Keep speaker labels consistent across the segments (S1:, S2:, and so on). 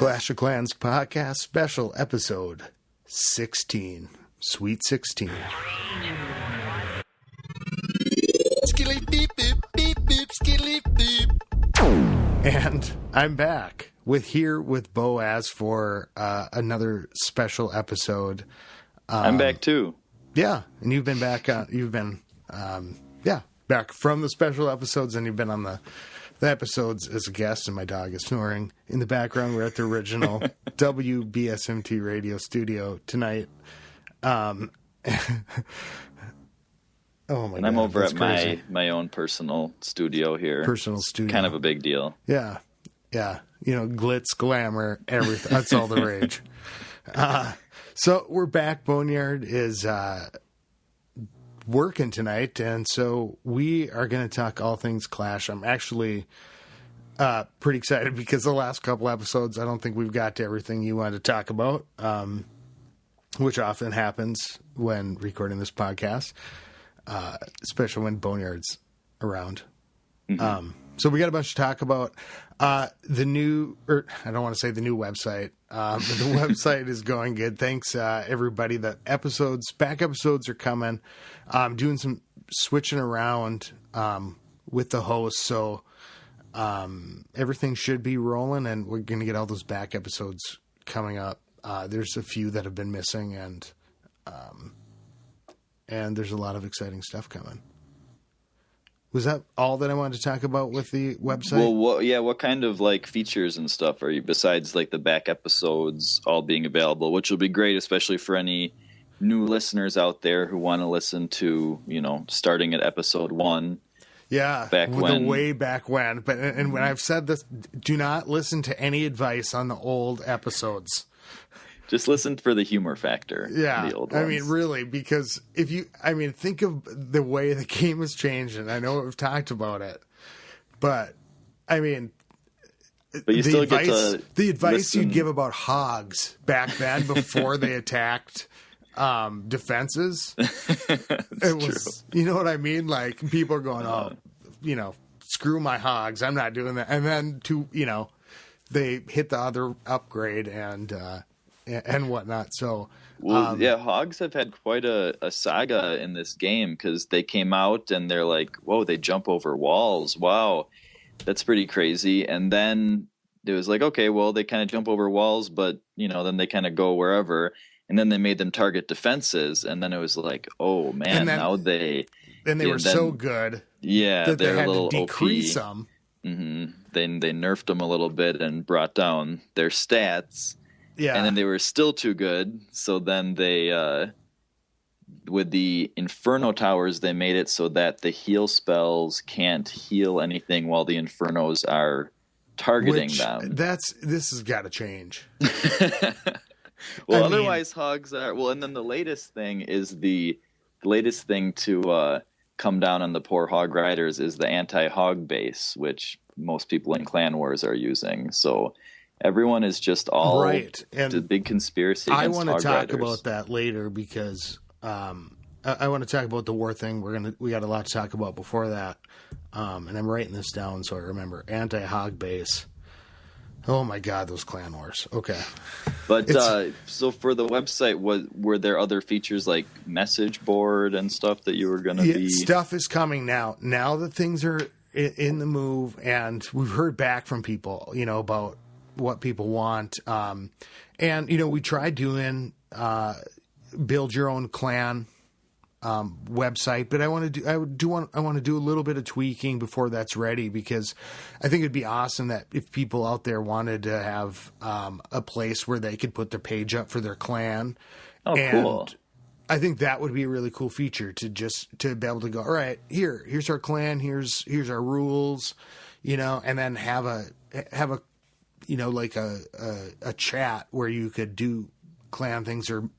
S1: Clash of Clans podcast special episode 16. Sweet 16. And I'm back with Boaz for another special episode.
S2: I'm back too.
S1: Yeah, and you've been back. Back from the special episodes, and you've been on the episodes as a guest. And my dog is snoring in the background. We're at the original WBSMT radio studio tonight. Oh my!
S2: And I'm over at my own personal studio here.
S1: Personal studio,
S2: kind of a big deal.
S1: Yeah. You know, glitz, glamour, everything. That's all the rage. So we're back. Boneyard is working tonight, and so we are going to talk all things Clash. I'm actually pretty excited because the last couple episodes, I don't think we've got to everything you wanted to talk about, which often happens when recording this podcast, especially when Boneyard's around. Mm-hmm. So we got a bunch to talk about. The new, or I don't want to say the new website, but the website is going good. Thanks, everybody. The back episodes are coming. I'm doing some switching around with the host, so everything should be rolling, and we're going to get all those back episodes coming up. There's a few that have been missing, and there's a lot of exciting stuff coming. Was that all that I wanted to talk about with the website?
S2: Well, what kind of like features and stuff are you, besides like the back episodes all being available, which will be great, especially for any new listeners out there who want to listen to, starting at episode 1.
S1: Yeah, way back when. But and when I've said this, do not listen to any advice on the old episodes.
S2: Just listen for the humor factor.
S1: Yeah,
S2: the old ones.
S1: I mean, really, because think of the way the game has changed, and I know we've talked about it, but I mean,
S2: you still get to
S1: the advice
S2: listen.
S1: you'd give about hogs back then before they attacked defenses. It was,
S2: true.
S1: you know what I mean? Like people are going, screw my hogs, I'm not doing that, and then they hit the other upgrade and whatnot. So,
S2: hogs have had quite a saga in this game because they came out and they're like, whoa, they jump over walls. Wow, that's pretty crazy. And then it was like, okay, well, they kind of jump over walls, but, then they kind of go wherever. And then they made them target defenses. And then it was like, oh, man, now they...
S1: And they were so good that they had to decrease them.
S2: Mm-hmm. Then they nerfed them a little bit and brought down their stats. Yeah. And then they were still too good. So then they, with the Inferno Towers, they made it so that the heal spells can't heal anything while the Infernos are targeting them.
S1: This has got to change.
S2: Otherwise hogs are... Well, and then the latest thing is the latest thing to come down on the poor hog riders is the anti-hog base, which most people in Clan Wars are using. So... everyone is just all
S1: right, and
S2: the big conspiracy against
S1: I
S2: want to talk
S1: riders. About that later because I want to talk about the war thing. We got a lot to talk about before that, and I'm writing this down so I remember. Anti-hog base. Oh my God, those Clan Wars. Okay,
S2: but so for the website, were there other features like message board and stuff that you were going to be?
S1: Stuff is coming now. Now that things are in the move, and we've heard back from people, about what people want. And, we tried doing build your own clan website, but I want to do a little bit of tweaking before that's ready, because I think it'd be awesome that if people out there wanted to have a place where they could put their page up for their clan.
S2: Oh,
S1: and
S2: cool.
S1: I think that would be a really cool feature to be able to go, all right, here's our clan, here's our rules, and then have a like a chat where you could do clan things or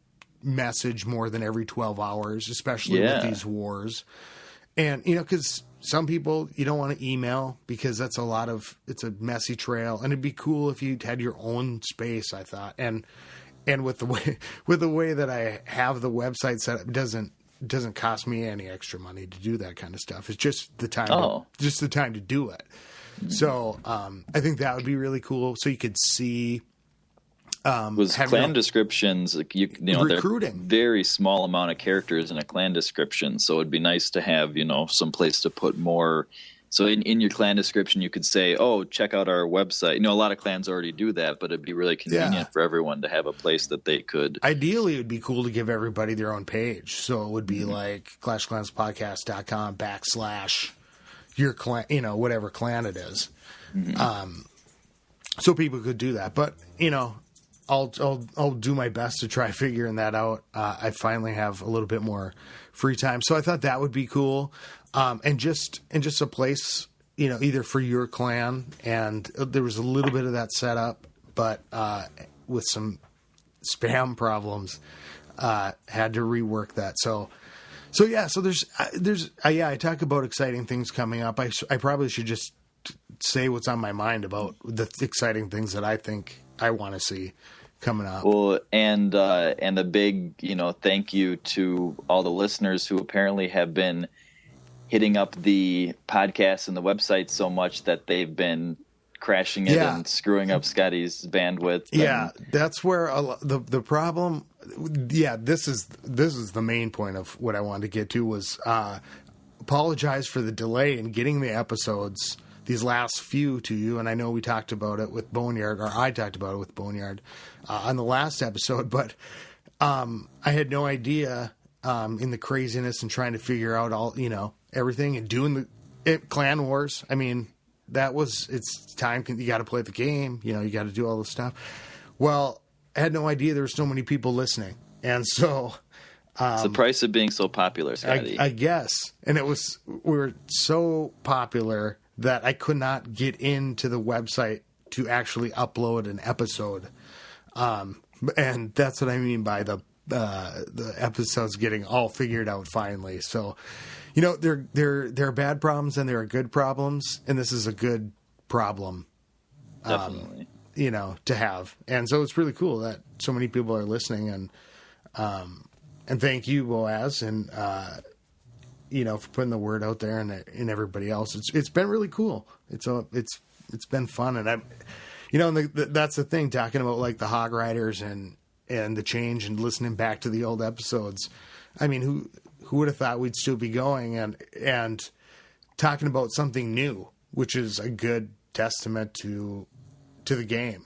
S1: message more than every 12 hours, especially with these wars. And, because some people, you don't want to email because it's a messy trail, and it'd be cool if you had your own space, I thought. And with the way that I have the website set up, it doesn't cost me any extra money to do that kind of stuff. It's just the time, to do it. So I think that would be really cool. So you could see
S2: Was clan descriptions, like you know,
S1: recruiting.
S2: they're very small amount of characters in a clan description, so it'd be nice to have, you know, some place to put more. So in your clan description, you could say, "Oh, check out our website." You know, a lot of clans already do that, but it'd be really convenient for everyone to have a place that they could.
S1: Ideally, it would be cool to give everybody their own page, so it would be like ClashClansPodcast.com/ your clan, you know, whatever clan it is. So people could do that, but you know, I'll do my best to try figuring that out. I finally have a little bit more free time, so I thought that would be cool. And just a place, you know, either for your clan, and there was a little bit of that set up, but with some spam problems, had to rework that. So yeah, so there's I talk about exciting things coming up. I probably should just say what's on my mind about the exciting things that I think I want to see coming up.
S2: Well, and a big, you know, thank you to all the listeners who apparently have been hitting up the podcast and the website so much that they've been crashing it and screwing up Scotty's bandwidth.
S1: Yeah, that's where the problem. Yeah, this is the main point of what I wanted to get to was apologize for the delay in getting the episodes, these last few, to you. And I know we talked about it with Boneyard, or I talked about it with Boneyard on the last episode, but I had no idea in the craziness and trying to figure out all, you know, everything and doing the Clan Wars. I mean, it's time. You got to play the game. You know, you got to do all this stuff. Well, I had no idea there were so many people listening. And so,
S2: it's the price of being so popular, Scotty.
S1: I guess. And we were so popular that I could not get into the website to actually upload an episode. And that's what I mean by the episodes getting all figured out finally. So, you know, there are bad problems and there are good problems, and this is a good problem,
S2: Definitely.
S1: You know, to have. And so it's really cool that so many people are listening, and thank you, Boaz, and you know, for putting the word out there and everybody else. It's been really cool. It's been fun, and you know, and that's the thing, talking about like the Hog Riders and the change and listening back to the old episodes. I mean, who would have thought we'd still be going and talking about something new, which is a good testament to the game.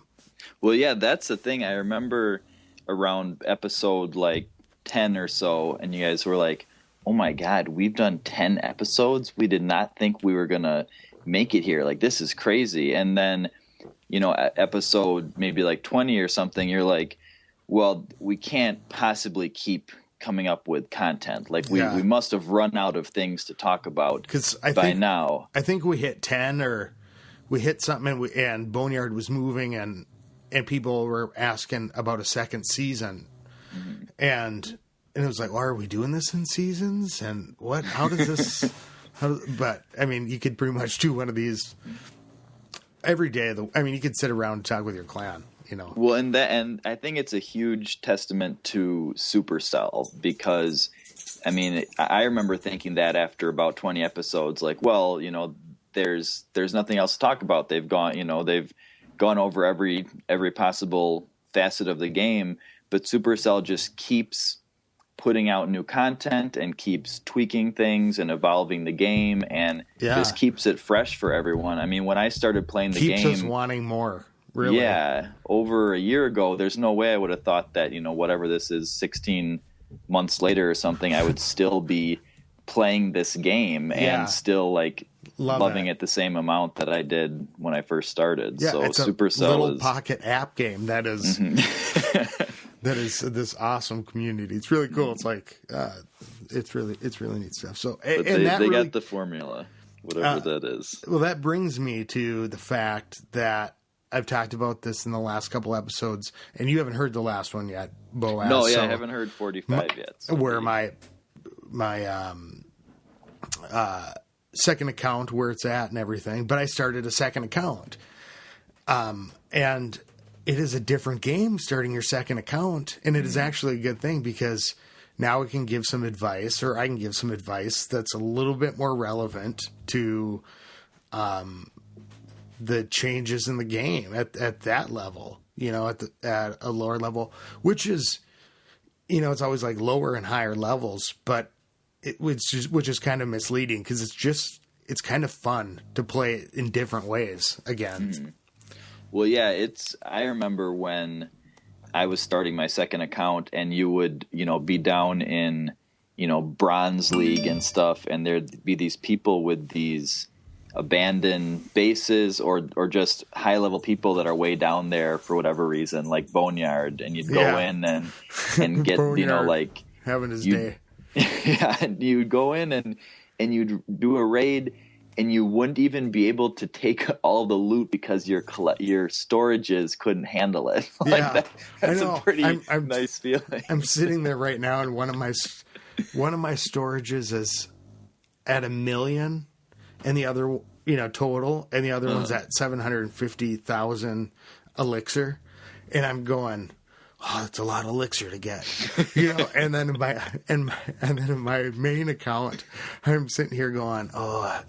S2: Well, yeah, that's the thing. I remember around episode like 10 or so, and you guys were like, "Oh my God, we've done 10 episodes. We did not think we were going to make it here. Like, this is crazy." And then, you know, at episode maybe like 20 or something, you're like, well, we can't possibly keep coming up with content. Like we must have run out of things to talk about now.
S1: I think we hit 10 or we hit something and Boneyard was moving and people were asking about a second season. Mm-hmm. And it was like, well, are we doing this in seasons? And what, how does this, but I mean, you could pretty much do one of these every day. You could sit around and talk with your clan. You know.
S2: Well, and I think it's a huge testament to Supercell because, I mean, I remember thinking that after about 20 episodes, like, well, you know, there's nothing else to talk about. They've gone over every possible facet of the game, but Supercell just keeps putting out new content and keeps tweaking things and evolving the game and just keeps it fresh for everyone. I mean, when I started playing the game,
S1: keeps us wanting more. Really?
S2: Yeah, over a year ago, there's no way I would have thought that, you know, whatever this is, 16 months later or something, I would still be playing this game and still like loving it the same amount that I did when I first started.
S1: Yeah,
S2: so
S1: it's a little pocket app game that is that is this awesome community. It's really cool. It's like it's really neat stuff. So
S2: but they got the formula, whatever that is.
S1: Well, that brings me to the fact that I've talked about this in the last couple episodes, and you haven't heard the last one yet, Boaz.
S2: No, I haven't heard 45 yet. So
S1: where my second account, where it's at and everything, but I started a second account. And it is a different game starting your second account, and it is actually a good thing because now we can give some advice, or I can give some advice that's a little bit more relevant to the changes in the game at that level, at a lower level, which is, it's always like lower and higher levels, but which is kind of misleading because it's kind of fun to play in different ways again.
S2: Mm-hmm. Well, yeah, I remember when I was starting my second account and you would, be down in, Bronze League and stuff, and there'd be these people with these abandoned bases or just high level people that are way down there for whatever reason, like Boneyard, and you'd go in and get, like
S1: having his day.
S2: Yeah, and you'd go in and you'd do a raid, and you wouldn't even be able to take all the loot because your storages couldn't handle it. Like that's a pretty nice feeling.
S1: I'm sitting there right now, and one of my storages is at 1 million, and the other, total, and the other one's at 750,000 elixir, and I'm going, oh, that's a lot of elixir to get, and then in my main account, I'm sitting here going, oh,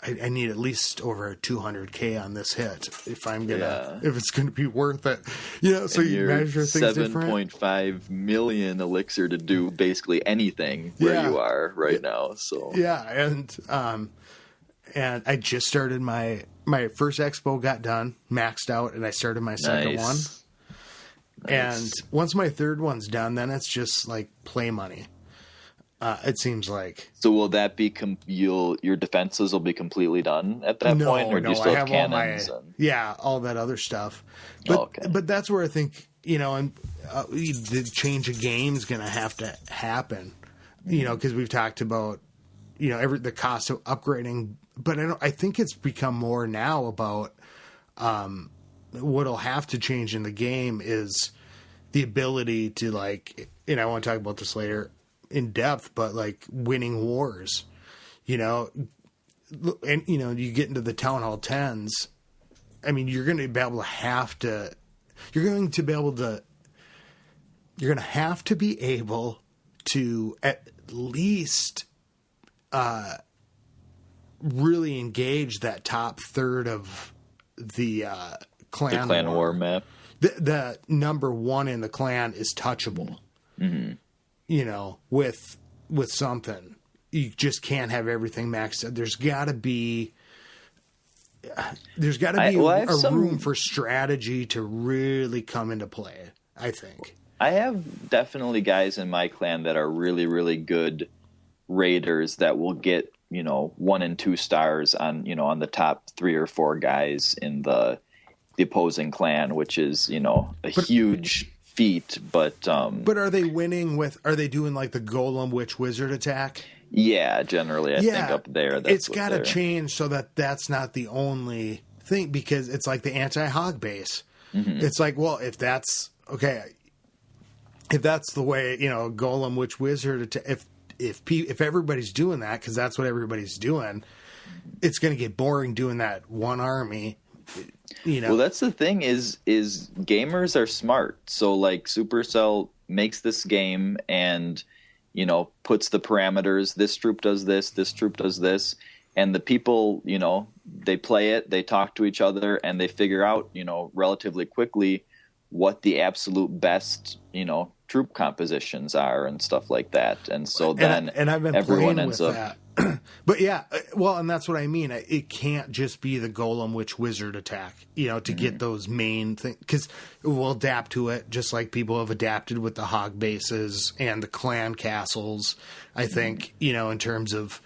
S1: I need at least over 200K on this hit if it's gonna be worth it, So and you measure things different.
S2: 7.5 million elixir to do basically anything where you are right now. So and I just started my first expo, got done, maxed out, and I started my second one. And once my third one's done, then it's just like play money. It seems like. So will that be your defenses will be completely done at that point, or do you still have cannons?
S1: All that other stuff. But that's where I think the change of game is going to have to happen. Because we've talked about the cost of upgrading, but I think it's become more now about what'll have to change in the game is the ability to I want to talk about this later in depth, but like winning wars, and you get into the Town Hall 10s. I mean, you're going to have to be able to at least really engage that top third of the clan
S2: war map.
S1: The number one in the clan is touchable. Mm-hmm. With something, you just can't have everything maxed out. There's got to be a room for strategy to really come into play, I think.
S2: I have definitely guys in my clan that are really, really good raiders that will get 1 and 2 stars on on the top 3 or 4 guys in the opposing clan, which is a huge feat. But
S1: are they winning are they doing like the Golem Witch Wizard attack?
S2: Yeah, generally I think up there
S1: it's got to change so that's not the only thing, because it's like the anti-hog base. Mm-hmm. It's like, well, if that's the way Golem Witch Wizard if everybody's doing that, because that's what everybody's doing, it's going to get boring doing that one army. Well, that's the thing is gamers are smart. So like Supercell makes this game and puts the parameters. This troop does this. This troop does this. And the people, they play it. They talk to each other, and they figure out, relatively quickly what the absolute best, troop compositions are and stuff like that. And so then I've been
S2: everyone ends
S1: with
S2: up.
S1: That. But yeah, well, and that's what I mean. It can't just be the Golem Witch Wizard attack, to get those main things, because we'll adapt to it just like people have adapted with the hog bases and the clan castles. I think, in terms of,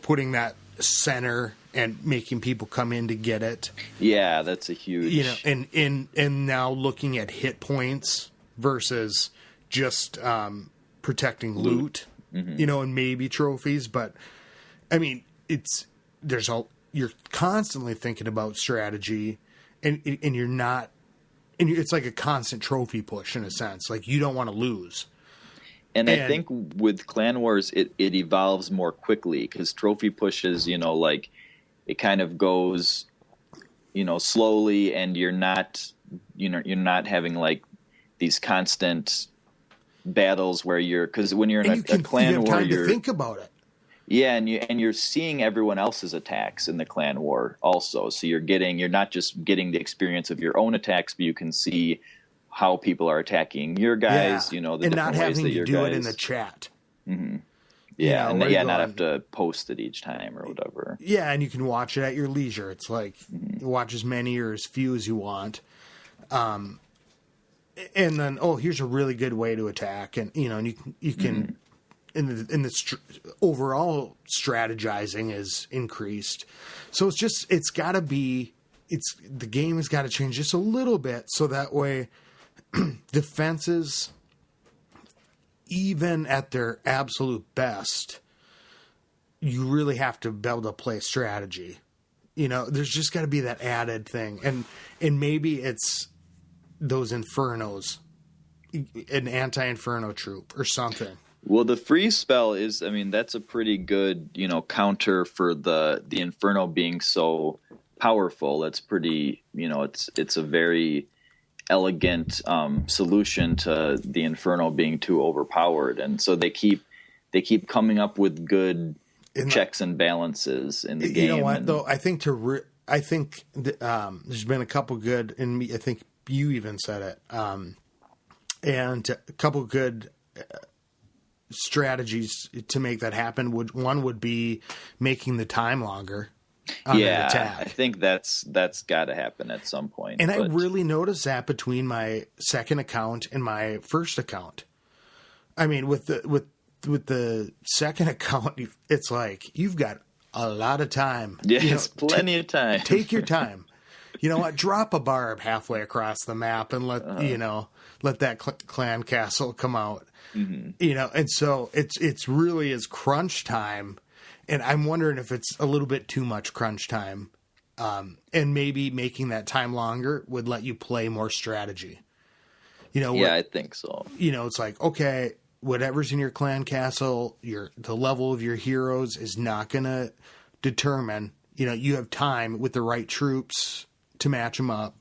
S1: putting that center and making people come in to get it.
S2: Yeah, that's a huge.
S1: And now looking at hit points versus just protecting loot. Mm-hmm. And maybe trophies, but I mean, you're constantly thinking about strategy, and you're not, and it's like a constant trophy push in a sense. Like you don't want to lose.
S2: And I think with Clan Wars, it evolves more quickly because trophy pushes, like it kind of goes, slowly, and you're not having like these constant battles where because when you're in a clan war,
S1: you have time to think about it.
S2: Yeah, and you're seeing everyone else's attacks in the clan war also. So you're not just getting the experience of your own attacks, but you can see how people are attacking your guys,
S1: Yeah,
S2: the
S1: and not
S2: different ways
S1: having
S2: that
S1: to
S2: your
S1: do
S2: guys.
S1: it in the chat.
S2: Mm-hmm.
S1: You
S2: Yeah,
S1: know,
S2: and
S1: where you're
S2: not
S1: going,
S2: have to post it each time or whatever.
S1: yeah, and you can watch it at your leisure. It's like watch as many or as few as you want. And then, here's a really good way to attack, and and you can overall strategizing is increased. So it's got to be the game has got to change just a little bit, so that way defenses, even at their absolute best, you really have to be able to play strategy. There's just got to be that added thing, and maybe it's those infernos, an anti-inferno troop or something.
S2: Well, the freeze spell is, that's a pretty good, counter for the Inferno being so powerful. That's pretty, it's a very elegant solution to the Inferno being too overpowered. And so they keep coming up with good checks and balances in the game.
S1: You know what, though? I think there's been a couple good, and I think you even said it, and a couple good strategies to make that happen. One would be making the time longer on an attack.
S2: I think that's got to happen at some point.
S1: And I really noticed that between my second account and my first account. I mean, with the second account, it's like you've got a lot of time.
S2: Yes, plenty of time.
S1: Take your time. You know what? Drop a barb halfway across the map and let that clan castle come out. Mm-hmm. And so it's really is crunch time, and I'm wondering if it's a little bit too much crunch time, and maybe making that time longer would let you play more strategy.
S2: I think so.
S1: It's like, okay, whatever's in your clan castle, the level of your heroes is not going to determine. You have time with the right troops to match them up,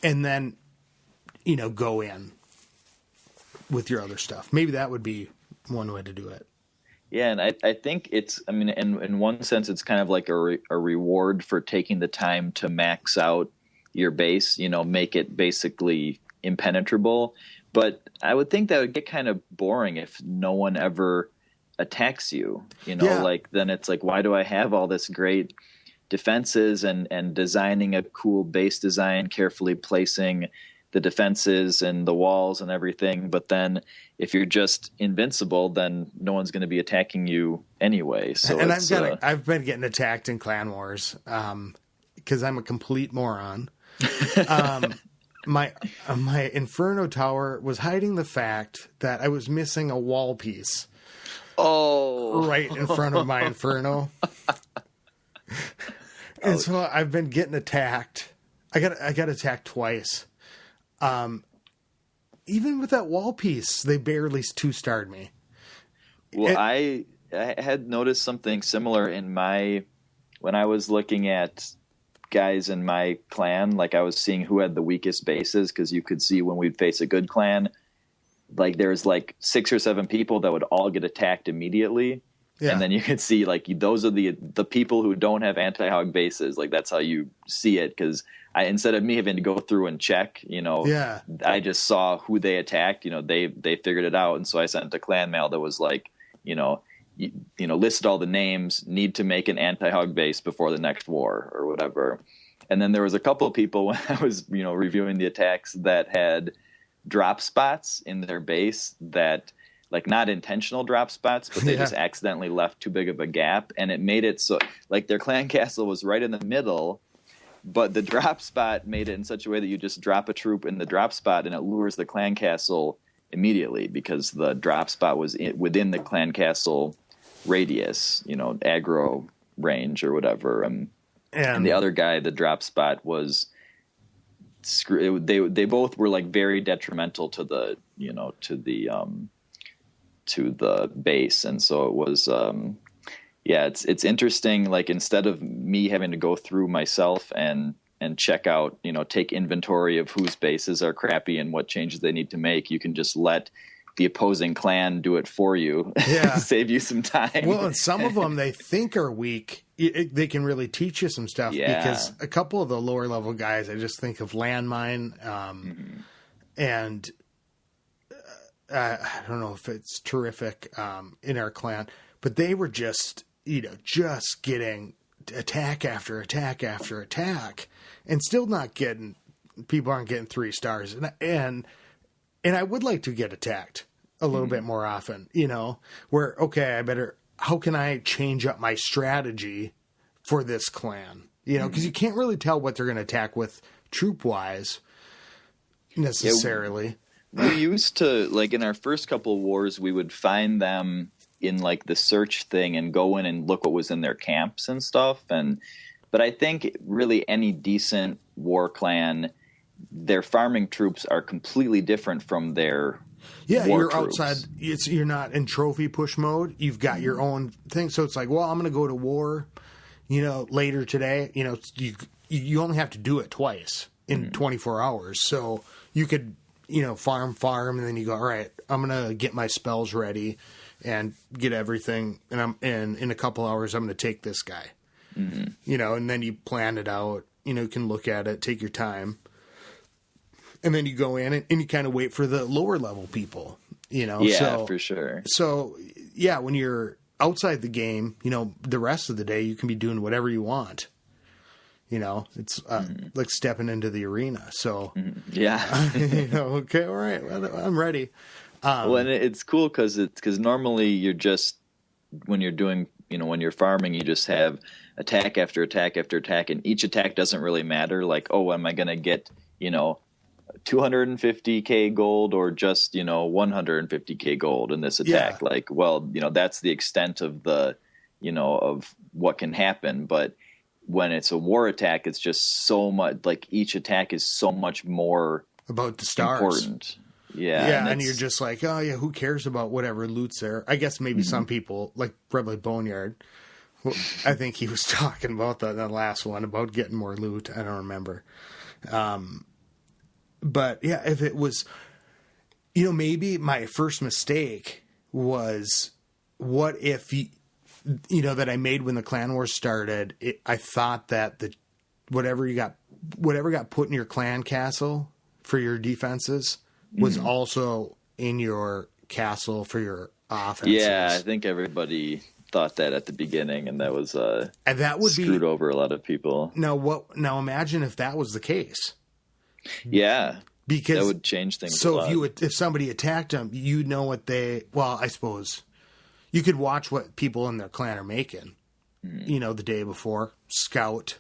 S1: and then go in with your other stuff. Maybe that would be one way to do it.
S2: Yeah, and I think it's, in one sense, it's kind of like a reward for taking the time to max out your base, make it basically impenetrable. But I would think that would get kind of boring if no one ever attacks you, like then it's like, why do I have all this great defenses and designing a cool base design, carefully placing the defenses and the walls and everything. But then if you're just invincible, then no one's going to be attacking you anyway. So
S1: and I've been getting attacked in Clan Wars because I'm a complete moron. My Inferno Tower was hiding the fact that I was missing a wall piece.
S2: Oh,
S1: right in front of my Inferno. And so I've been getting attacked. I got attacked twice. Even with that wall piece, they barely 2-starred me.
S2: Well, I had noticed something similar when I was looking at guys in my clan. Like I was seeing who had the weakest bases, because you could see when we'd face a good clan, like there's like 6 or 7 people that would all get attacked immediately. Yeah. And then you could see like those are the people who don't have anti-hog bases. Like that's how you see it, because instead of me having to go through and check, I just saw who they attacked. They figured it out, and so I sent a clan mail that was like, listed all the names, need to make an anti-hog base before the next war or whatever. And then there was a couple of people when I was reviewing the attacks that had drop spots in their base that, like, not intentional drop spots, but they just accidentally left too big of a gap, and it made it so like their clan castle was right in the middle, but the drop spot made it in such a way that you just drop a troop in the drop spot and it lures the clan castle immediately, because the drop spot was within the clan castle radius, aggro range or whatever. And the other guy, the drop spot was they both were like very detrimental to the to the base. And so it was it's interesting, like instead of me having to go through myself and check out, take inventory of whose bases are crappy and what changes they need to make, you can just let the opposing clan do it for you.
S1: Yeah.
S2: Save you some time.
S1: Well, and some of them they think are weak. They can really teach you some stuff because a couple of the lower level guys, I just think of landmine, and I don't know if it's terrific in our clan, but they were just getting attack after attack after attack, and still not getting. People aren't getting 3 stars, and I would like to get attacked a little bit more often. Where how can I change up my strategy for this clan? Because you can't really tell what they're going to attack with troop wise necessarily.
S2: We used to, like, in our first couple of wars, we would find them in like the search thing and go in and look what was in their camps and stuff. But I think really any decent war clan, their farming troops are completely different from their
S1: you're
S2: troops.
S1: Outside. You're not in trophy push mode. You've got your own thing. So it's like, well, I'm going to go to war, later today. You only have to do it twice in 24 hours. So you could, farm, and then you go, all right, I'm going to get my spells ready and get everything. And in a couple hours, I'm going to take this guy, and then you plan it out, you can look at it, take your time. And then you go in and you kind of wait for the lower level people,
S2: Yeah, for sure.
S1: So, yeah, when you're outside the game, the rest of the day you can be doing whatever you want. It's like stepping into the arena. So,
S2: yeah.
S1: Okay, all right, I'm ready.
S2: Well, and it's cool because normally you're just, when you're doing, when you're farming, you just have attack after attack after attack, and each attack doesn't really matter. Like, oh, am I going to get, 250k gold or just 150k gold in this attack?
S1: Yeah.
S2: Like, well, that's the extent of the of what can happen. But when it's a war attack, it's just so much, like, each attack is so much more
S1: about the stars.
S2: Important. Yeah,
S1: and you're just like, oh yeah, who cares about whatever loot's there? I guess maybe some people, like probably Boneyard, I think he was talking about that last one about getting more loot. I don't remember. But yeah, if it was, maybe my first mistake was, what if that I made when the clan wars started, I thought that whatever got put in your clan castle for your defenses was also in your castle for your offenses.
S2: Yeah, I think everybody thought that at the beginning, and that was
S1: and that would
S2: screwed over a lot of people.
S1: Now imagine if that was the case.
S2: Yeah,
S1: because
S2: that would change things.
S1: So
S2: a lot.
S1: if somebody attacked them, what I suppose you could watch what people in their clan are making. The day before, scout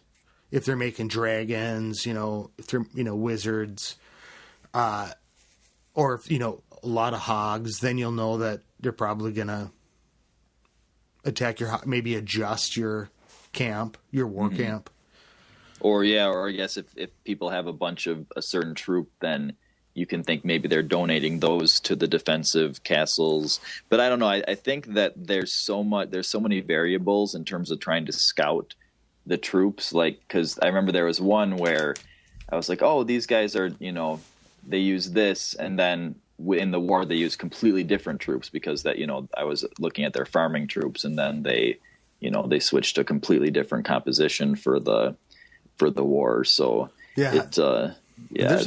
S1: if they're making dragons, if they're wizards, or if a lot of hogs, then you'll know that they're probably gonna attack maybe adjust your camp, your war camp.
S2: Or I guess if people have a bunch of a certain troop, then you can think maybe they're donating those to the defensive castles. But I don't know. I think that there's so many variables in terms of trying to scout the troops. Like, because I remember there was one where I was like, oh, these guys are, they use this, and then in the war they use completely different troops because that, I was looking at their farming troops, and then they switched to a completely different composition for the war. So there's
S1: a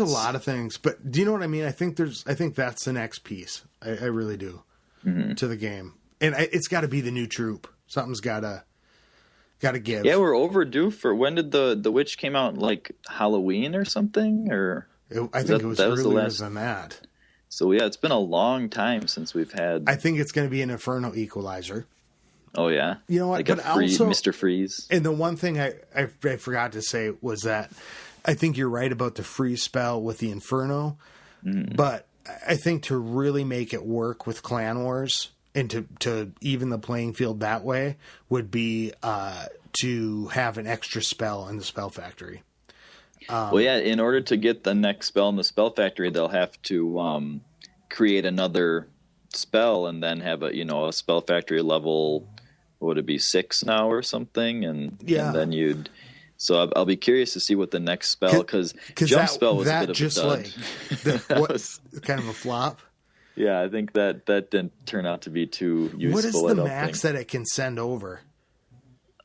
S1: lot of things, but do you know what I mean? I think that's the next piece. I really do to the game, and it's got to be the new troop. Something's gotta give.
S2: Yeah, we're overdue for, when did the witch came out? Like Halloween or something, or
S1: I think it was earlier than that.
S2: So yeah, it's been a long time since we've had.
S1: I think it's going to be an Inferno Equalizer.
S2: Oh yeah,
S1: you know what?
S2: Like
S1: but also,
S2: Mr. Freeze.
S1: And the one thing I forgot to say was that I think you're right about the freeze spell with the Inferno, but I think to really make it work with Clan Wars and to even the playing field that way would be to have an extra spell in the Spell Factory.
S2: In order to get the next spell in the Spell Factory, they'll have to create another spell and then have a Spell Factory level. What would it be, 6 now or something? And then you'd. So I'll be curious to see what the next spell, because Jump Spell was a bit of a dud.
S1: Kind of a flop.
S2: Yeah, I think that didn't turn out to be too useful.
S1: What is the max that it can send over?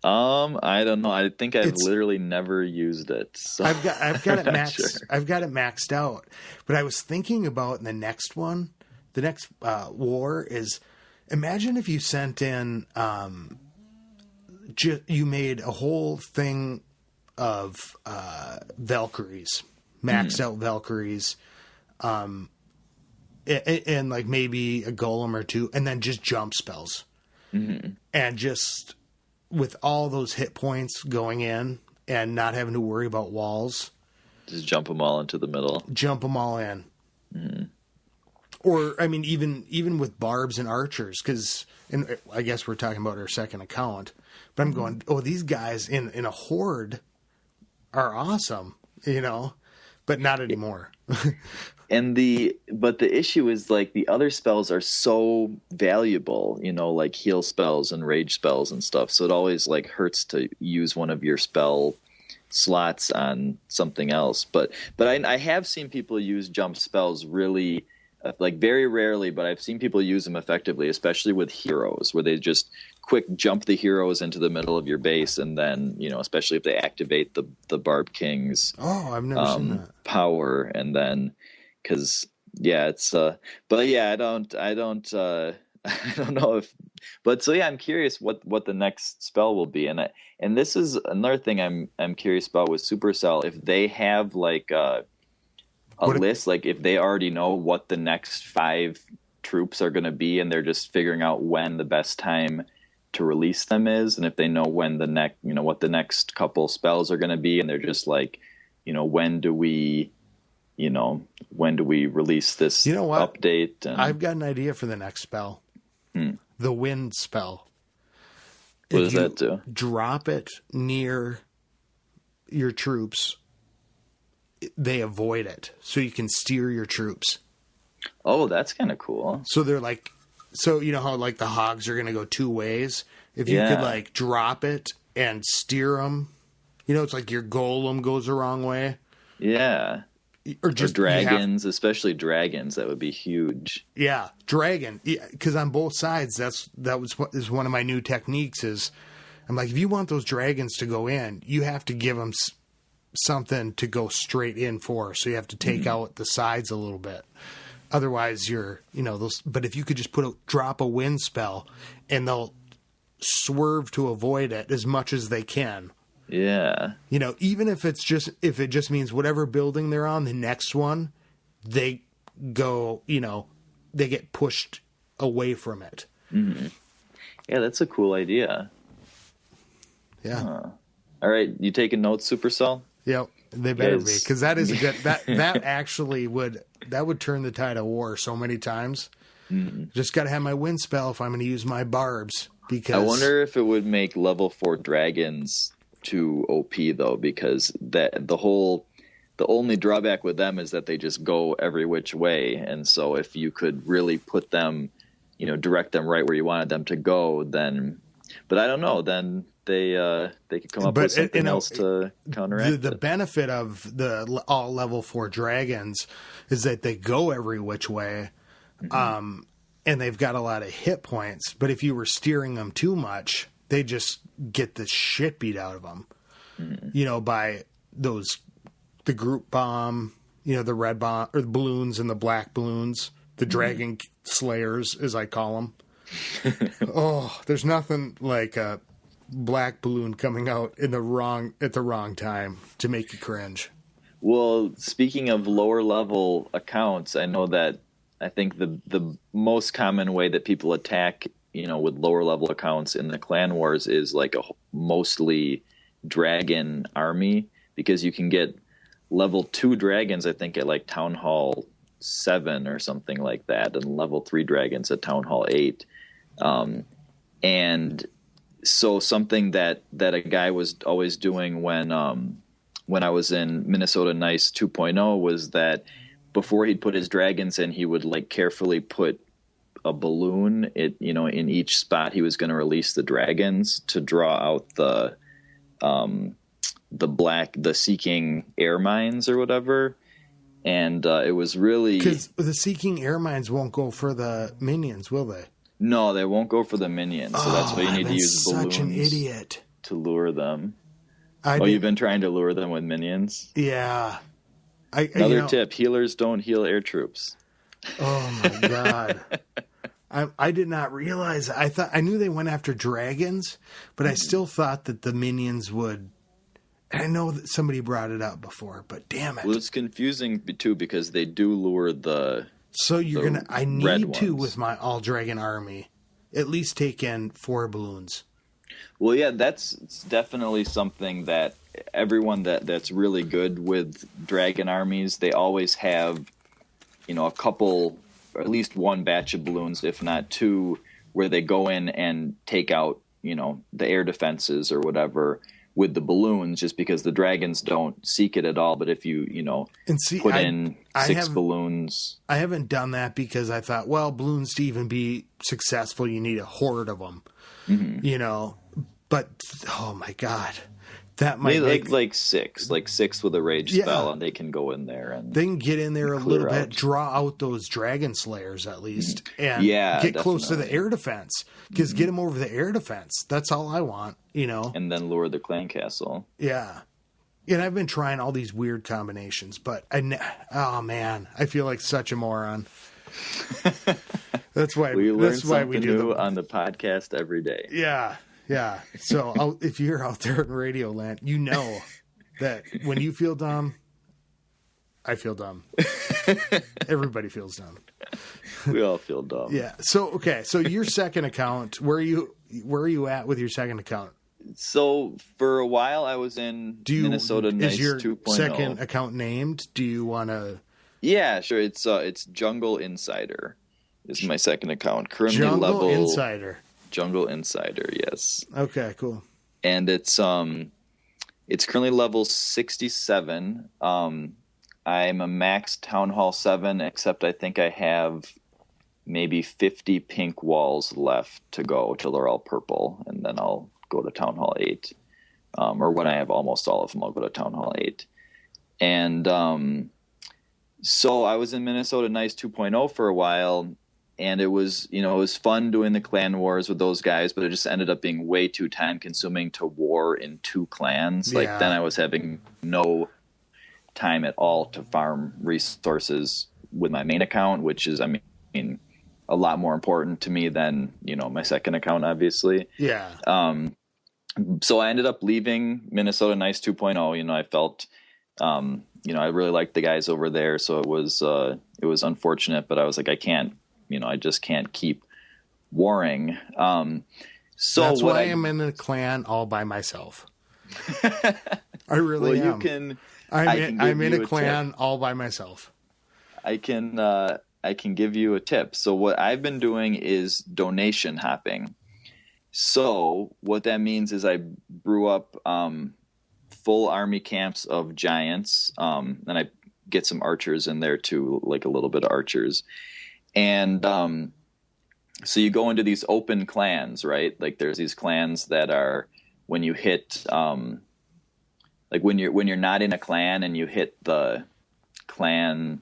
S2: I don't know. I think I've
S1: It's-
S2: literally never used it. So
S1: I've got it
S2: I'm not
S1: maxed.
S2: sure.
S1: I've got it maxed out. But I was thinking about in the next one, the next war is, imagine if you sent in, you made a whole thing of Valkyries, maxed out Valkyries, and like maybe a golem or two, and then just jump spells, and just with all those hit points going in and not having to worry about walls,
S2: Just jump them all into the middle.
S1: jump them all in. Or I mean, even with barbs and archers, because I guess we're talking about our second account, but I'm going, oh, these guys in a horde are awesome, but not anymore.
S2: But the issue is like the other spells are so valuable, like heal spells and rage spells and stuff. So it always like hurts to use one of your spell slots on something else. But I have seen people use jump spells really, like very rarely, but I've seen people use them effectively, especially with heroes, where they just quick jump the heroes into the middle of your base, and then especially if they activate the Barb King's
S1: Oh, I've never seen that.
S2: power, and then because it's but yeah, I don't I don't know if, but so yeah, I'm curious what the next spell will be, and this is another thing I'm curious about with Supercell, if they have like a list, like if they already know what the next 5 troops are going to be, and they're just figuring out when the best time to release them is, and if they know when the next, what the next couple spells are going to be, and they're just like, when do we release this update? And
S1: I've got an idea for the next spell. The wind spell.
S2: What does that do?
S1: Drop it near your troops, they avoid it, so you can steer your troops.
S2: Oh, that's kind of cool.
S1: So they're like, how like the hogs are going to go 2 ways. If you could like drop it and steer them, it's like your golem goes the wrong way.
S2: Yeah.
S1: Or just
S2: dragons, especially dragons, that would be huge.
S1: Yeah, dragon. Because on both sides, that is one of my new techniques. Is I'm like, if you want those dragons to go in, you have to give them something to go straight in for. So you have to take out the sides a little bit. Otherwise, you're those. But if you could just drop a wind spell, and they'll swerve to avoid it as much as they can.
S2: Yeah.
S1: Even if it just means whatever building they're on, the next one, they go, they get pushed away from it.
S2: Mm-hmm. Yeah, that's a cool idea.
S1: Yeah.
S2: All right. You taking notes, Supercell?
S1: Yep. They better be. Because that is a good, that actually would turn the tide of war so many times. Just got to have my wind spell if I'm going to use my barbs. Because
S2: I wonder if it would make level 4 dragons too OP though, because the only drawback with them is that they just go every which way, and so if you could really put them, direct them right where you wanted them to go, then, but I don't know, then they could come up with something else to counteract
S1: the benefit of the all level 4 dragons is that they go every which way, and they've got a lot of hit points, but if you were steering them too much, they just get the shit beat out of them, by the group bomb, the red bomb, or the balloons and the black balloons, the dragon slayers, as I call them. Oh, there's nothing like a black balloon coming out at the wrong time to make you cringe.
S2: Well, speaking of lower level accounts, I know that I think the most common way that people attack with lower level accounts in the clan wars is like a mostly dragon army, because you can get level 2 dragons, I think, at like Town Hall 7 or something like that, and level 3 dragons at Town Hall 8. And so something that a guy was always doing when I was in Minnesota Nice 2.0 was that before he'd put his dragons in, he would like carefully put a balloon in each spot he was going to release the dragons, to draw out the seeking air mines or whatever. And it was really...
S1: Because the Seeking Air Mines won't go for the minions, will they?
S2: No, they won't go for the minions. So that's why you need to use balloons.
S1: Such an idiot.
S2: To lure them. You've been trying to lure them with minions?
S1: Yeah.
S2: Another tip, healers don't heal air troops.
S1: Oh my God. I did not realize. I knew they went after dragons, but I still thought that the minions would. I know that somebody brought it up before, but damn it.
S2: Well, it's confusing too because they do lure the...
S1: So you're going to... I need to, with my all-dragon army, at least take in 4 balloons.
S2: Well, yeah, that's definitely something that everyone that's really good with dragon armies, they always have, a couple, or at least one batch of balloons, if not 2, where they go in and take out, the air defenses or whatever with the balloons, just because the dragons don't seek it at all. But if you, put in 6 balloons. I
S1: haven't done that because I thought, well, balloons to even be successful, you need a horde of them, But, oh my God, that might
S2: make... like 6 with a rage spell, and they can go in there. And
S1: they can get in there a little bit, draw out those dragon slayers at least, and get close to the air defense. Because get them over the air defense. That's all I want,
S2: And then lure the clan castle.
S1: Yeah. And I've been trying all these weird combinations, but oh man, I feel like such a moron. That's why we do
S2: new on the podcast every day.
S1: Yeah. Yeah. So if you're out there in Radio Land, you know that when you feel dumb, I feel dumb. Everybody feels dumb.
S2: We all feel dumb.
S1: Yeah. So, okay. So your second account, where are you at with your second account?
S2: So for a while I was in Minnesota Nice 2.0.
S1: Is your second account named? Do you want to?
S2: Yeah, sure. It's Jungle Insider is my second account. Currently
S1: Jungle Insider.
S2: Jungle Insider, yes.
S1: Okay, cool.
S2: And it's currently level 67. I'm a max Town Hall 7, except I think I have maybe 50 pink walls left to go till they're all purple, and then I'll go to Town Hall 8. Or when I have almost all of them, I'll go to Town Hall 8. And so I was in Minnesota Nice 2.0 for a while, and it was fun doing the clan wars with those guys, but it just ended up being way too time consuming to war in 2 clans. Like then I was having no time at all to farm resources with my main account, which is, a lot more important to me than, my second account, obviously.
S1: Yeah.
S2: So I ended up leaving Minnesota Nice 2.0. I felt, I really liked the guys over there. So it was unfortunate, but I was like, I can't, I just can't keep warring. So
S1: that's why I'm in a clan all by myself. I really am.
S2: You can.
S1: I'm in a clan all by myself.
S2: I can give you a tip. So what I've been doing is donation hopping. So what that means is I brew up full army camps of giants, and I get some archers in there too, like a little bit of archers. And so you go into these open clans, right? Like there's these clans that are when you hit like when you're not in a clan and you hit the clan,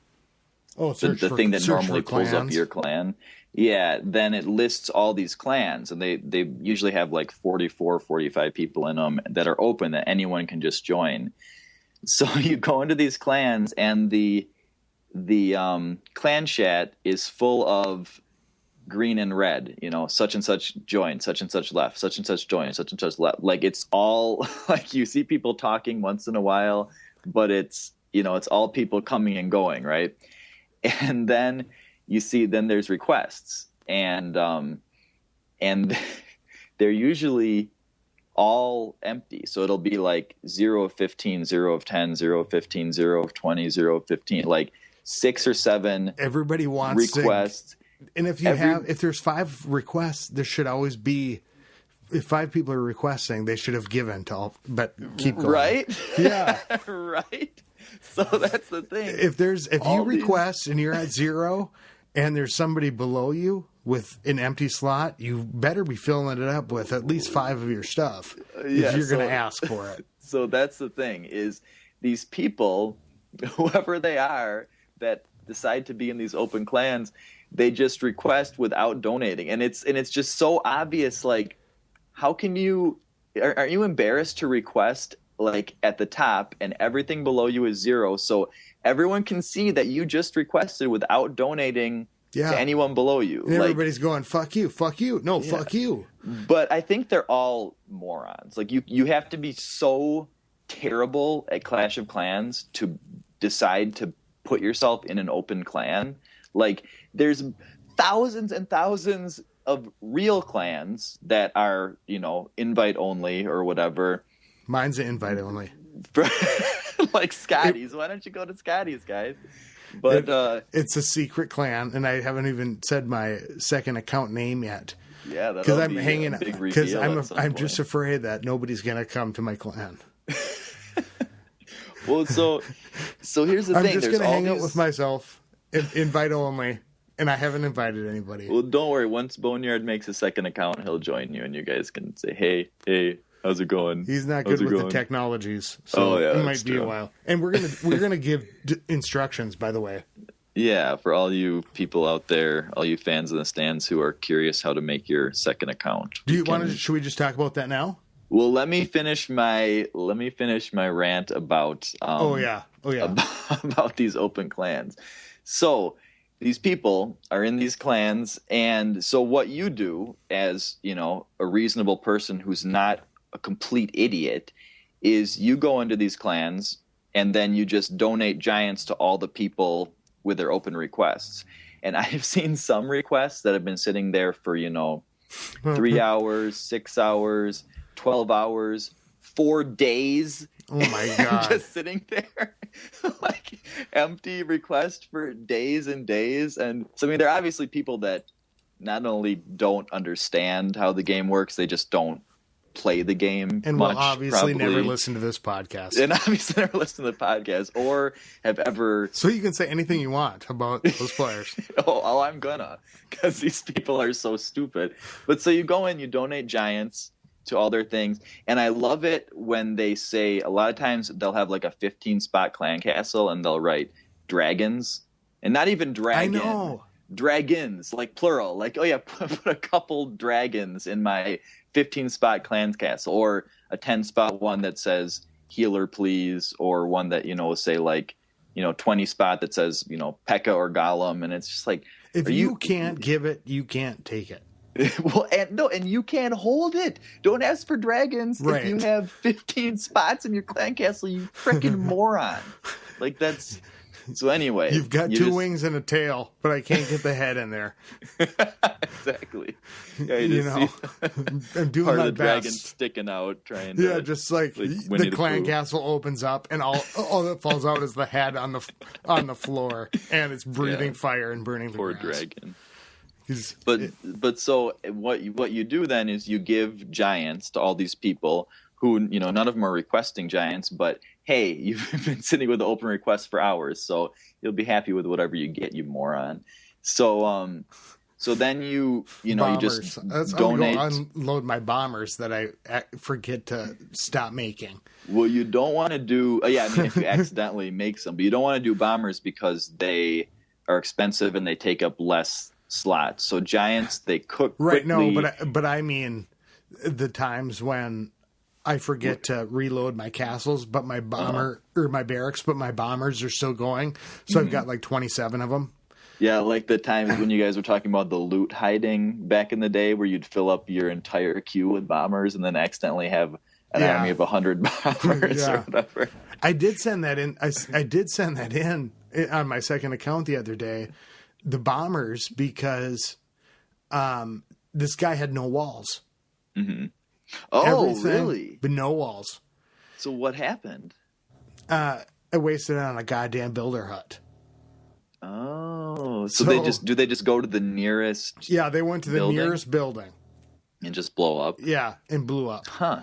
S2: the thing that normally pulls up your clan. Yeah, then it lists all these clans, and they usually have like 44, 45 people in them that are open that anyone can just join. So you go into these clans, and the clan chat is full of green and red, such and such join, such and such left, such and such join, such and such left. Like it's all like you see people talking once in a while, but it's all people coming and going, right? And then you see, then there's requests, and they're usually all empty. So it'll be like 0 of 15, 0 of 10, 0 of 15, 0 of 20, 0 of 15, like 6 or 7.
S1: Everybody wants
S2: requests.
S1: And if if there's 5 requests, there should always be, if 5 people are requesting, they should have given to all, but keep going.
S2: Right?
S1: Yeah.
S2: Right? So that's the thing.
S1: If you request and you're at 0 and there's somebody below you with an empty slot, you better be filling it up with at least 5 of your stuff if you're going to ask for it.
S2: So that's the thing is these people, whoever they are, that decide to be in these open clans, they just request without donating, and it's just so obvious. Like, how can you? Aren't you embarrassed to request like at the top and everything below you is 0, so everyone can see that you just requested without donating to anyone below you?
S1: And everybody's going, fuck you, no, fuck you.
S2: But I think they're all morons. Like, you have to be so terrible at Clash of Clans to decide to put yourself in an open clan. Like, there's thousands and thousands of real clans that are, invite only or whatever.
S1: Mine's an invite only.
S2: Like Scotty's. Why don't you go to Scotty's, guys? But
S1: it's a secret clan, and I haven't even said my second account name yet.
S2: Yeah,
S1: because I'm hanging. Because I'm just afraid that nobody's gonna come to my clan.
S2: Well, so here's the thing.
S1: I'm just gonna hang out with myself, invite only, and I haven't invited anybody.
S2: Well, don't worry. Once Boneyard makes a second account, he'll join you, and you guys can say, "Hey, how's it going?"
S1: He's not good with the technologies, so it might be a while. And we're gonna give instructions, by the way.
S2: Yeah, for all you people out there, all you fans in the stands who are curious how to make your second account.
S1: Should we just talk about that now?
S2: Well, let me finish my rant about about these open clans. So these people are in these clans, and so what you do as, a reasonable person who's not a complete idiot is you go into these clans and then you just donate giants to all the people with their open requests. And I've seen some requests that have been sitting there for, 3 hours, 6 hours, 12 hours, 4 days.
S1: Oh my God.
S2: Just sitting there like empty request for days and days. And so, there are obviously people that not only don't understand how the game works, they just don't play the game
S1: and
S2: much,
S1: will obviously
S2: probably.
S1: Never listen to this podcast.
S2: And obviously never listen to the podcast or have ever...
S1: So you can say anything you want about those players.
S2: oh, I'm gonna, because these people are so stupid. But so you go in, you donate giants to all their things, and I love it when they say, a lot of times they'll have like a 15-spot clan castle, and they'll write dragons, and not even dragon.
S1: I know.
S2: Dragons, like plural. Like, oh yeah, put a couple dragons in my 15-spot clans castle, or a 10-spot one that says healer please, or one that, will say like, 20-spot that says, P.E.K.K.A. or Golem, and it's just like,
S1: if you can't give it, you can't take it.
S2: Well, and you can't hold it. Don't ask for dragons if you have 15 spots in your clan castle, you freaking moron. Like, that's... So anyway,
S1: you've got two wings and a tail, but I can't get the head in there.
S2: Exactly. Yeah,
S1: I'm doing
S2: part
S1: my
S2: of the
S1: best.
S2: Dragon sticking out, trying to.
S1: Yeah, just like the clan castle opens up, and all that falls out is the head on the floor, and it's breathing fire and burning the
S2: poor
S1: grass.
S2: dragon. But so what you do then is you give giants to all these people who, none of them are requesting giants, but hey, you've been sitting with the open request for hours, so you'll be happy with whatever you get, you moron. So then you just donate.
S1: I'm gonna go unload my bombers that I forget to stop making.
S2: Well, you don't want to do. If you accidentally make some, but you don't want to do bombers because they are expensive and they take up less slots. So giants, they cook quickly.
S1: Right? No, but I mean the times when I forget to reload my castles, but my bomber or my barracks, but my bombers are still going. So I've got like 27 of them. Yeah,
S2: like the times when you guys were talking about the loot hiding back in the day, where you'd fill up your entire queue with bombers and then accidentally have an army of 100 bombers or whatever.
S1: I did send that in. I did send that in on my second account the other day, the bombers, because this guy had no walls.
S2: Mm-hmm. Oh,
S1: everything,
S2: really?
S1: But no walls.
S2: So what happened?
S1: I wasted it on a goddamn builder hut.
S2: Oh, so they just go to the nearest?
S1: Yeah, they went to the nearest building
S2: and just blow up.
S1: Yeah, and blew up.
S2: Huh?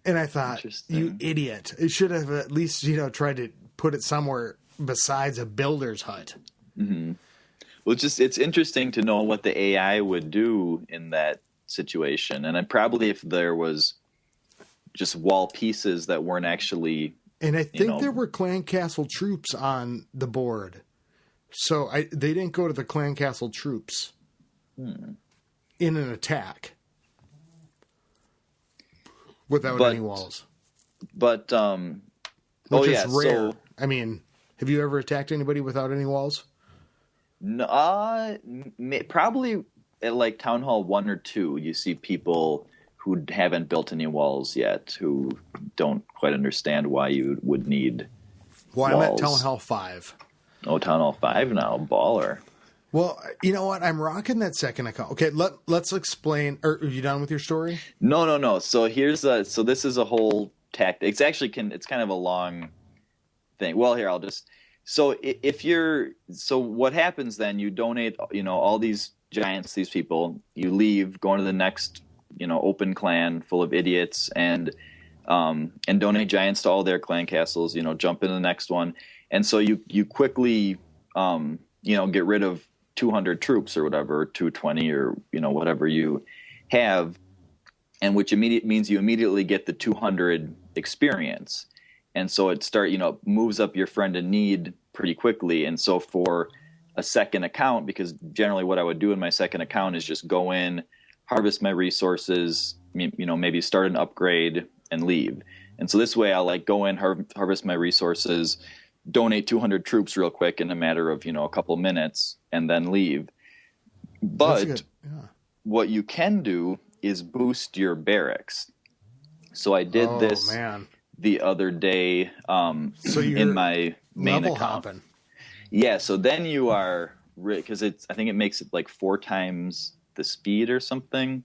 S1: And I thought, you idiot! It should have at least tried to put it somewhere besides a builder's hut.
S2: Mm-hmm. Well, it's interesting to know what the AI would do in that situation, and probably if there was just wall pieces that weren't actually,
S1: and I think there were clan castle troops on the board, So they didn't go to the clan castle troops in an attack without any walls.
S2: But
S1: which is rare. So, I mean, have you ever attacked anybody without any walls?
S2: No, probably at like Town Hall 1 or 2, you see people who haven't built any walls yet, who don't quite understand why you would need
S1: walls.
S2: I'm
S1: at Town Hall 5.
S2: Oh, Town Hall 5 now, baller.
S1: Well, you know what? I'm rocking that second account. Okay, let's explain. Are you done with your story?
S2: No. So this is a whole tactic. It's actually it's kind of a long thing. Well, here so what happens then? You donate, all these giants, these people. You leave, go into the next, open clan full of idiots, and donate giants to all their clan castles. Jump into the next one, and so you quickly, get rid of 200 troops or whatever, 220 or whatever you have, and which means you immediately get the 200 experience, and so it moves up your friend in need pretty quickly. And so for a second account, because generally what I would do in my second account is just go in, harvest my resources, maybe start an upgrade and leave. And so this way I'll go in, harvest my resources, donate 200 troops real quick in a matter of, a couple minutes, and then leave. But what you can do is boost your barracks. So I did this the other day in my main account.
S1: Hopping.
S2: Yeah, so then you are, because I think it makes it like 4 times the speed or something.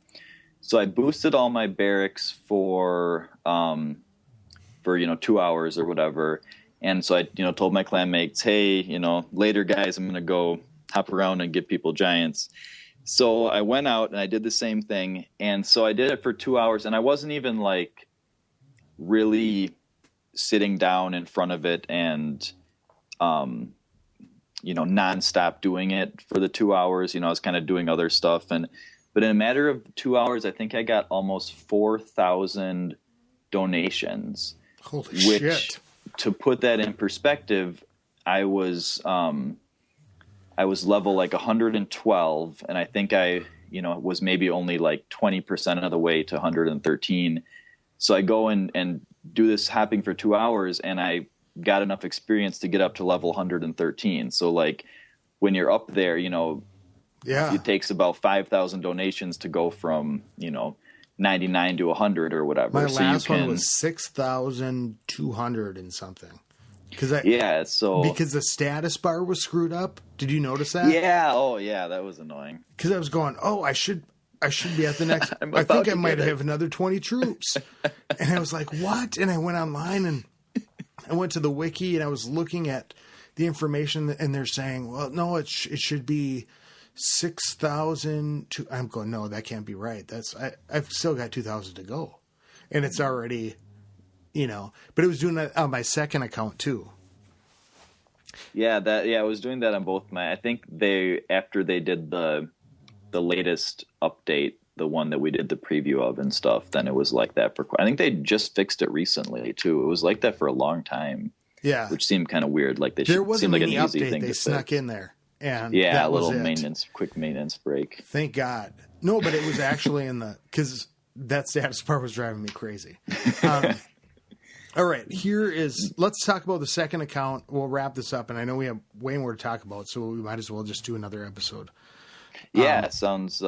S2: So I boosted all my barracks for 2 hours or whatever. And so I, told my clanmates, hey, later guys, I'm going to go hop around and give people giants. So I went out and I did the same thing. And so I did it for 2 hours, and I wasn't even really sitting down in front of it and, nonstop doing it for the 2 hours. I was kind of doing other stuff. But in a matter of 2 hours, I think I got almost 4,000 donations.
S1: Holy shit.
S2: To put that in perspective, I was level 112, and I think I was maybe only 20% of the way to 113. So I go and do this hopping for 2 hours, and I got enough experience to get up to level 113. So when you're up there, it takes about 5,000 donations to go from 99 to 100 or whatever.
S1: My last one was 6,200 and something. Because the status bar was screwed up. Did you notice that?
S2: Yeah. Oh, yeah. That was annoying.
S1: Because I was going, I should be at the next. I think I might have another 20 troops. And I was like, what? And I went online and I went to the wiki and I was looking at the information, and they're saying, well, no, it should be 6,000. I'm going, no, that can't be right. I've still got 2,000 to go, and it's already, but it was doing that on my second account too.
S2: Yeah, I was doing that on both I think after they did the latest update, the one that we did the preview of and stuff, then it was like that I think they just fixed it recently too. It was like that for a long time. Yeah. Which seemed kind of weird.
S1: There wasn't an easy update thing they snuck in there. And
S2: a little quick maintenance break.
S1: Thank God. No, but it was actually because that status bar was driving me crazy. All right, let's talk about the second account. We'll wrap this up, and I know we have way more to talk about, so we might as well just do another episode.
S2: Yeah, sounds.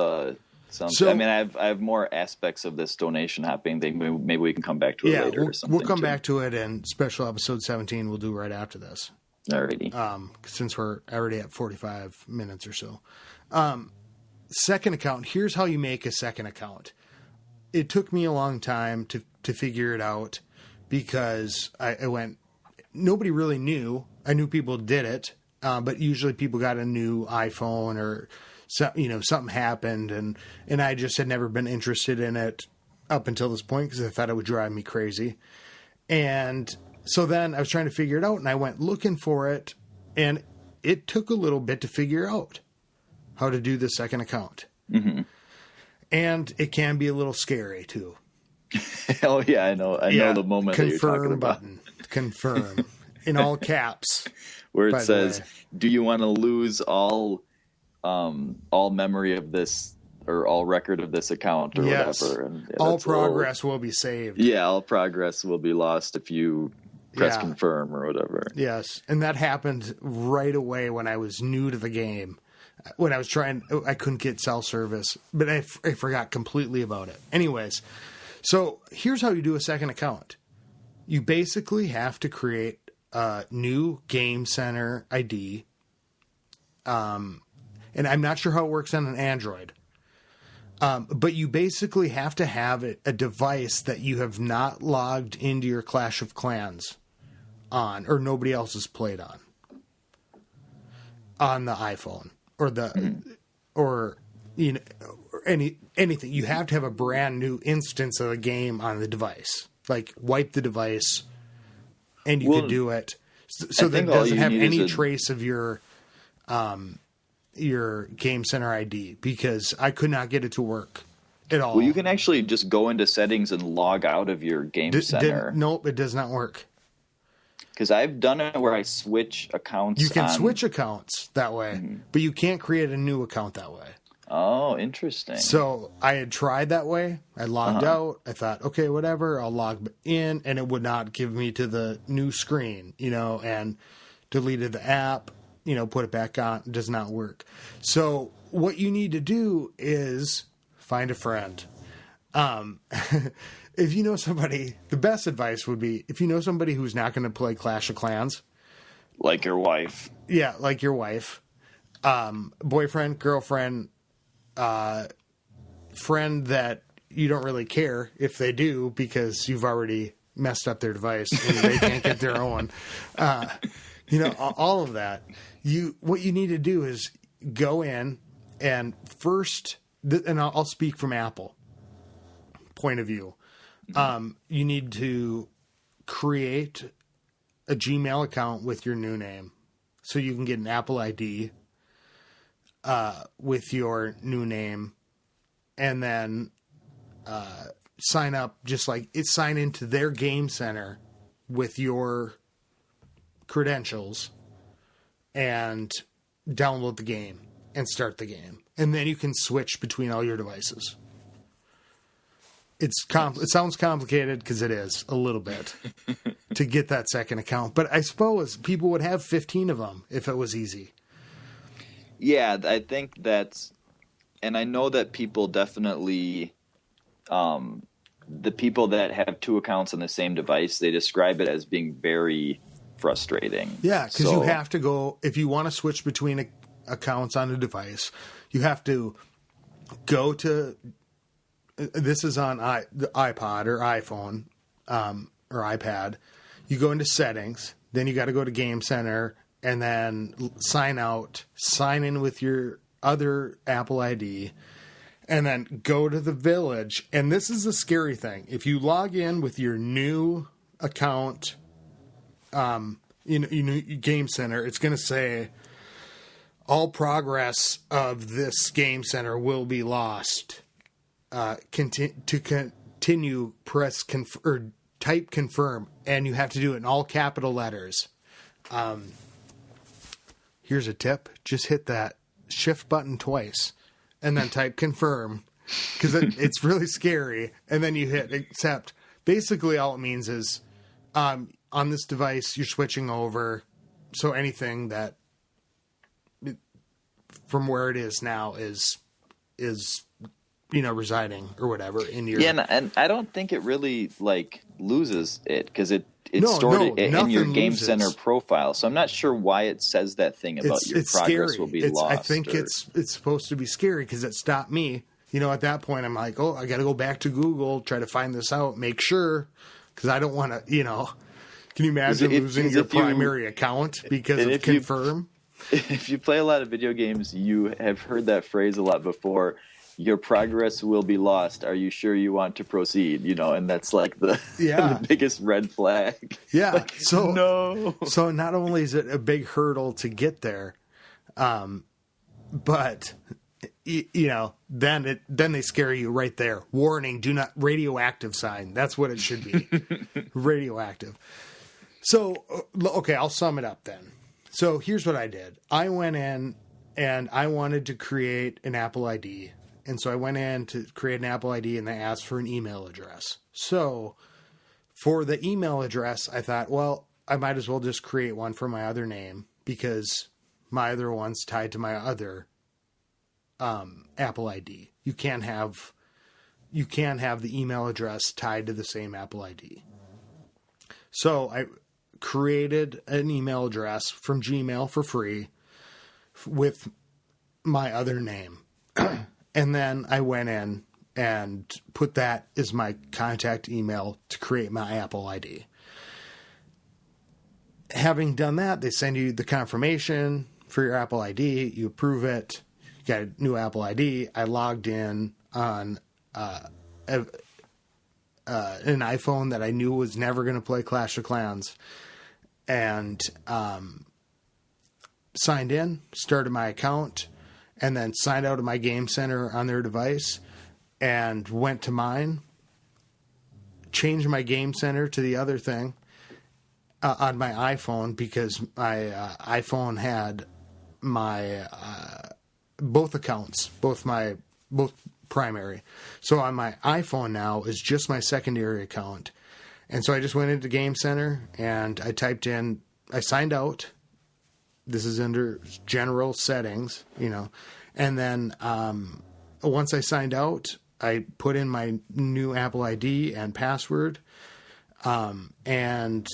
S2: So, I mean, I have more aspects of this donation hopping thing. Maybe we can come back to it later or something.
S1: We'll come back to it, and special episode 17 we'll do right after this.
S2: Alrighty.
S1: Since we're already at 45 minutes or so. Second account. Here's how you make a second account. It took me a long time to figure it out because nobody really knew. I knew people did it, but usually people got a new iPhone or something happened, and I just had never been interested in it up until this point because I thought it would drive me crazy. And so then I was trying to figure it out, and I went looking for it, and it took a little bit to figure out how to do the second account. Mm-hmm. And it can be a little scary too.
S2: Oh yeah, I know the moment that you're talking about.
S1: Confirm. in all caps.
S2: Where it says, do you want to lose all memory of this or all record of this account or whatever? And
S1: all progress will be saved.
S2: Yeah, all progress will be lost if you press confirm or whatever.
S1: Yes, and that happened right away when I was new to the game. When I was I couldn't get cell service, but I forgot completely about it. Anyways, so here's how you do a second account. You basically have to create a new Game Center ID. And I'm not sure how it works on an Android. But you basically have to have a device that you have not logged into your Clash of Clans on, or nobody else has played on the iPhone or anything. You have to have a brand new instance of the game on the device. Like wipe the device, and you could do it so that it doesn't have any trace of your Game Center ID, because I could not get it to work at all.
S2: Well, you can actually just go into settings and log out of your Game Center.
S1: Nope, it does not work.
S2: Because I've done it where I switch accounts.
S1: You can switch accounts that way, but you can't create a new account that way.
S2: Oh, interesting.
S1: So I had tried that way. I logged out. I thought, okay, whatever. I'll log in, and it would not give me to the new screen, and deleted the app, put it back on. It does not work. So what you need to do is find a friend. If you know somebody, the best advice would be if you know somebody who's not going to play Clash of Clans.
S2: Like your wife.
S1: Yeah, like your wife. Boyfriend, girlfriend, friend that you don't really care if they do because you've already messed up their device and they can't get their own. All of that. What you need to do is go in and first, and I'll speak from Apple point of view. You need to create a Gmail account with your new name so you can get an Apple ID with your new name, and then sign up sign into their Game Center with your credentials and download the game and start the game. And then you can switch between all your devices. It sounds complicated because it is a little bit to get that second account. But I suppose people would have 15 of them if it was easy.
S2: Yeah, I think that's, and I know that people definitely, the people that have two accounts on the same device, they describe it as being very frustrating.
S1: Yeah, because you have to go, if you want to switch between accounts on a device, you have to go to, this is on the iPod or iPhone or iPad. You go into settings, then you got to go to Game Center, and then sign out, sign in with your other Apple ID, and then go to the village. And this is a scary thing. If you log in with your new account, Game Center, it's going to say all progress of this Game Center will be lost. Continue, press or type confirm, and you have to do it in all capital letters. Here's a tip: just hit that shift button twice, and then type confirm, because it's really scary. And then you hit accept. Basically, all it means is on this device you're switching over, so anything that from where it is now is residing or whatever in your...
S2: Yeah, and I don't think it really, loses it, because it stored it in your Game Center profile. So I'm not sure why it says that thing about your progress
S1: scary.
S2: Will be lost.
S1: I think it's supposed to be scary, because it stopped me. At that point, I'm like, I got to go back to Google, try to find this out, make sure, because I don't want to, Can you imagine losing your primary account because of confirm?
S2: If you play a lot of video games, you have heard that phrase a lot before. Your progress will be lost. Are you sure you want to proceed? And that's the biggest red flag.
S1: Yeah.
S2: No.
S1: So not only is it a big hurdle to get there, but then they scare you right there. Warning: do not radioactive sign. That's what it should be. Radioactive. So, okay, I'll sum it up then. So here's what I did. I went in and I wanted to create an Apple ID. And so I went in to create an Apple ID and they asked for an email address. So for the email address, I thought, well, I might as well just create one for my other name because my other one's tied to my other Apple ID. You can't have the email address tied to the same Apple ID. So I created an email address from Gmail for free with my other name. And then I went in and put that as my contact email to create my Apple ID. Having done that, they send you the confirmation for your Apple ID. You approve it. You got a new Apple ID. I logged in on an iPhone that I knew was never going to play Clash of Clans. And signed in, started my account, and then signed out of my Game Center on their device and went to mine, changed my Game Center to the other thing on my iPhone because my iPhone had my both accounts, both primary. So on my iPhone now is just my secondary account. And so I just went into Game Center and I typed in, I signed out. This is under general settings, and then once I signed out, I put in my new Apple ID and password, and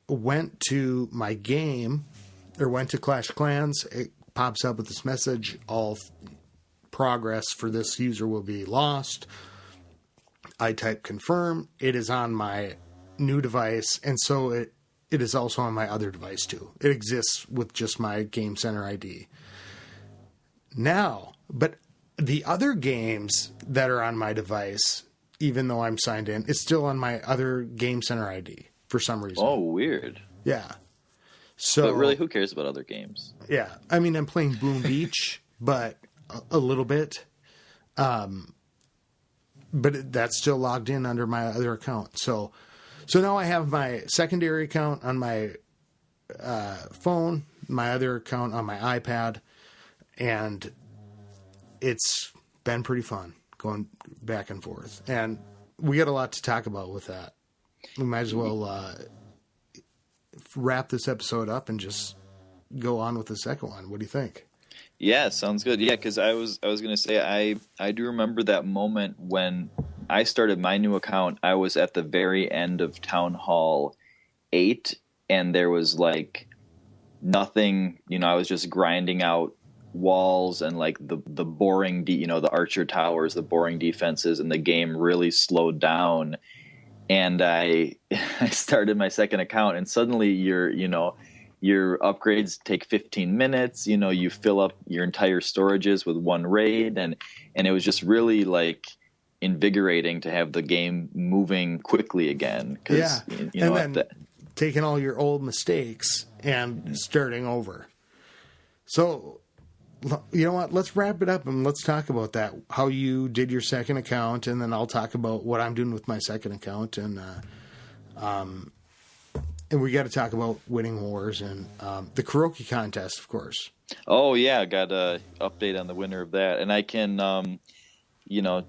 S1: went to my game, or went to Clash of Clans. It pops up with this message, all progress for this user will be lost. I type confirm. It is on my new device, and so it is also on my other device too. It exists with just my Game Center ID. Now, but the other games that are on my device, even though I'm signed in, it's still on my other Game Center ID for some reason.
S2: Oh, weird.
S1: Yeah. So,
S2: but really, who cares about other games?
S1: Yeah. I mean, I'm playing Boom Beach, but a little bit. But that's still logged in under my other account. So now I have my secondary account on my phone, my other account on my iPad, and it's been pretty fun going back and forth. And we got a lot to talk about with that. We might as well wrap this episode up and just go on with the second one. What do you think?
S2: Yeah, sounds good. Yeah, because I was going to say I do remember that moment when I started my new account. I was at the very end of Town Hall 8, and there was like nothing. I was just grinding out walls and like the boring, the Archer towers, the boring defenses, and the game really slowed down. And I started my second account, and suddenly your upgrades take 15 minutes. You fill up your entire storages with one raid, and it was just really like invigorating to have the game moving quickly again.
S1: Yeah, and then taking all your old mistakes and starting over. So, you know what? Let's wrap it up and let's talk about that. How you did your second account, and then I'll talk about what I'm doing with my second account, and we got to talk about winning wars and the karaoke contest, of course.
S2: Oh yeah, got a update on the winner of that, and I can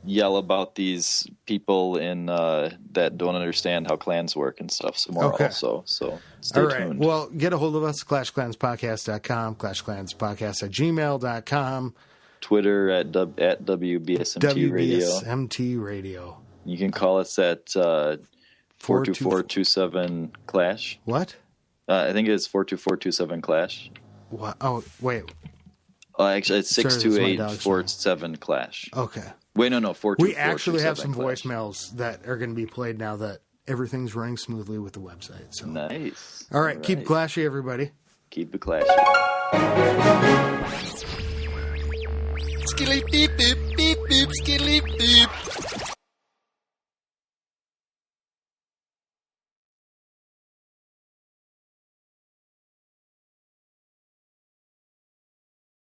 S2: yell about these people in that don't understand how clans work and stuff some more also. So stay tuned.
S1: Well, get a hold of us, clashclanspodcast.com, clashclanspodcast@gmail.com.
S2: Twitter at WBSMT Radio.
S1: WBSMT Radio.
S2: You can call us at 42427 Clash.
S1: What?
S2: I think it's 42427 Clash.
S1: What? Oh, wait.
S2: Actually, it's 62847 Clash.
S1: Okay.
S2: Wait, no, 42427
S1: We actually have some
S2: Clash.
S1: voicemails that are going to be played now that everything's running smoothly with the website. So
S2: nice.
S1: All right. Keep clashy, everybody.
S2: Keep it clashy.
S3: Skilly beep beep beep beep skilly beep.